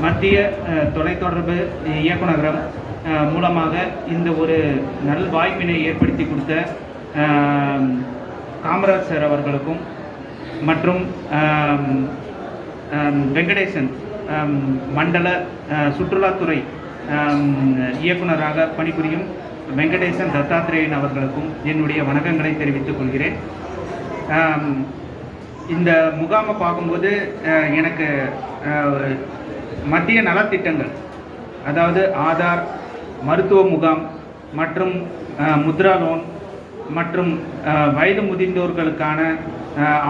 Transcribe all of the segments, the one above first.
மத்திய தொலைத்தொடர்பு இயக்குநரகம் மூலமாக இந்த ஒரு நல் வாய்ப்பினை ஏற்படுத்தி கொடுத்த காமராஜ் சார் அவர்களுக்கும் மற்றும் வெங்கடேசன் மண்டல சுற்றுலாத்துறை இயக்குநராக பணிபுரியும் வெங்கடேசன் தத்தாத்ரேயன் அவர்களுக்கும் என்னுடைய வணக்கங்களை தெரிவித்துக் கொள்கிறேன். இந்த முகாமை பார்க்கும்போது எனக்கு மத்திய நலத்திட்டங்கள், அதாவது ஆதார், மருத்துவ முகாம் மற்றும் முத்ரா லோன் மற்றும் வயது முதிர்ந்தோர்களுக்கான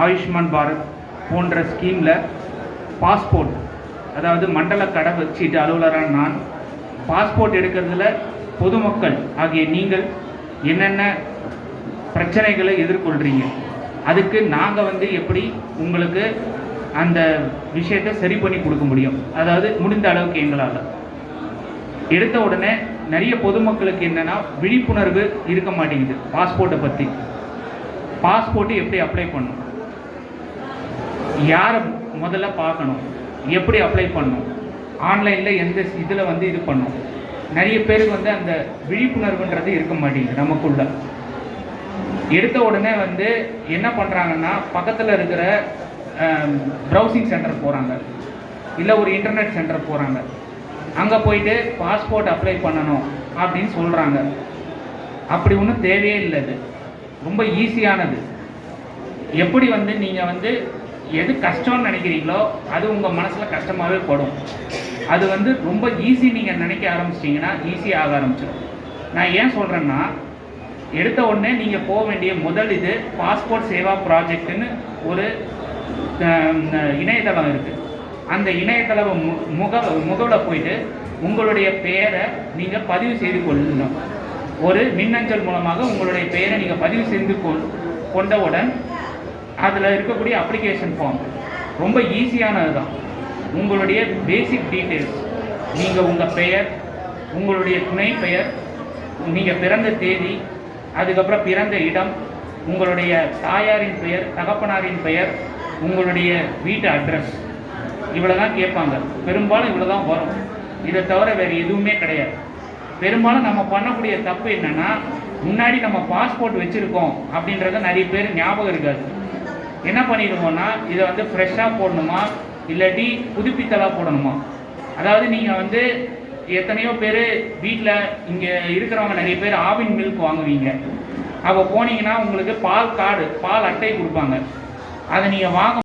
ஆயுஷ்மான் பாரத் போன்ற ஸ்கீமில் பாஸ்போர்ட், அதாவது மண்டல கடவுச்சீட்டு அலுவலரான நான் பாஸ்போர்ட் எடுக்கிறதுல பொதுமக்கள் ஆகிய நீங்கள் என்னென்ன பிரச்சனைகளை எதிர்கொள்கிறீங்க, அதுக்கு நாங்கள் எப்படி உங்களுக்கு அந்த விஷயத்தை சரி பண்ணி கொடுக்க முடியும், அதாவது முடிந்த அளவுக்கு எங்களால். எடுத்த உடனே நிறைய பொதுமக்களுக்கு என்னென்னா விழிப்புணர்வு இருக்க மாட்டேங்குது பாஸ்போர்ட்டை பற்றி. பாஸ்போர்ட்டு எப்படி அப்ளை பண்ணணும், யாரை முதல்ல பார்க்கணும், எப்படி அப்ளை பண்ணணும், ஆன்லைனில் எந்த இதில் இது பண்ணணும். நிறைய பேருக்கு அந்த விழிப்புணர்வுன்றது இருக்க மாட்டேங்குது நமக்குள்ள. எடுத்த உடனே என்ன பண்ணுறாங்கன்னா, பக்கத்தில் இருக்கிற ப்ரௌசிங் சென்டர் போகிறாங்க, இல்லை ஒரு இன்டர்நெட் சென்டர் போகிறாங்க, அங்கே போயிட்டு பாஸ்போர்ட் அப்ளை பண்ணணும் அப்படின்னு சொல்கிறாங்க. அப்படி ஒன்றும் தேவையே இல்லை. இது ரொம்ப ஈஸியானது. எப்படி நீங்கள் எது கஷ்டம்னு நினைக்கிறீங்களோ அது உங்கள் மனசில் கஷ்டமாகவே படும். அது ரொம்ப ஈஸி நீங்கள் நினைக்க ஆரம்பிச்சிட்டிங்கன்னா ஈஸியாக ஆக ஆரம்பிச்சிடும். நான் ஏன் சொல்கிறேன்னா, எடுத்த உடனே நீங்கள் போக வேண்டிய முதல் இது பாஸ்போர்ட் சேவா ப்ராஜெக்ட்னு ஒரு இணையதளம் இருக்குது. அந்த இணையதள முகவில் போயிட்டு உங்களுடைய பெயரை நீங்கள் பதிவு செய்து கொள்ளணும். ஒரு மின்னஞ்சல் மூலமாக உங்களுடைய பெயரை நீங்கள் பதிவு செய்து கொண்டவுடன் அதில் இருக்கக்கூடிய அப்ளிகேஷன் ஃபார்ம் ரொம்ப ஈஸியானது தான். உங்களுடைய பேசிக் டீட்டெயில்ஸ், நீங்கள் உங்கள் பெயர், உங்களுடைய துணை பெயர், நீங்கள் பிறந்த தேதி, அதுக்கப்புறம் பிறந்த இடம், உங்களுடைய தாயாரின் பெயர், தகப்பனாரின் பெயர், உங்களுடைய வீட்டு அட்ரஸ், இவ்வளோ தான் கேட்பாங்க. பெரும்பாலும் இவ்வளோ தான் வரும். இதை தவிர வேறு எதுவுமே கிடையாது. பெரும்பாலும் நம்ம பண்ணக்கூடிய தப்பு என்னென்னா, முன்னாடி நம்ம பாஸ்போர்ட் வச்சுருக்கோம் அப்படின்றத நிறைய பேர் ஞாபகம் இருக்காது. என்ன பண்ணிடுவோம்னா, இதை ஃப்ரெஷ்ஷாக போடணுமா இல்லாட்டி புதுப்பித்தலாக போடணுமா. அதாவது நீங்கள் எத்தனையோ பேர் வீட்டில் இங்கே இருக்கிறவங்க நிறைய பேர் ஆவின் மில்க் வாங்குவீங்க. அப்போ போனீங்கன்னா உங்களுக்கு பால் கார்டு, பால் அட்டை கொடுப்பாங்க. அதை நீங்கள் வாங்க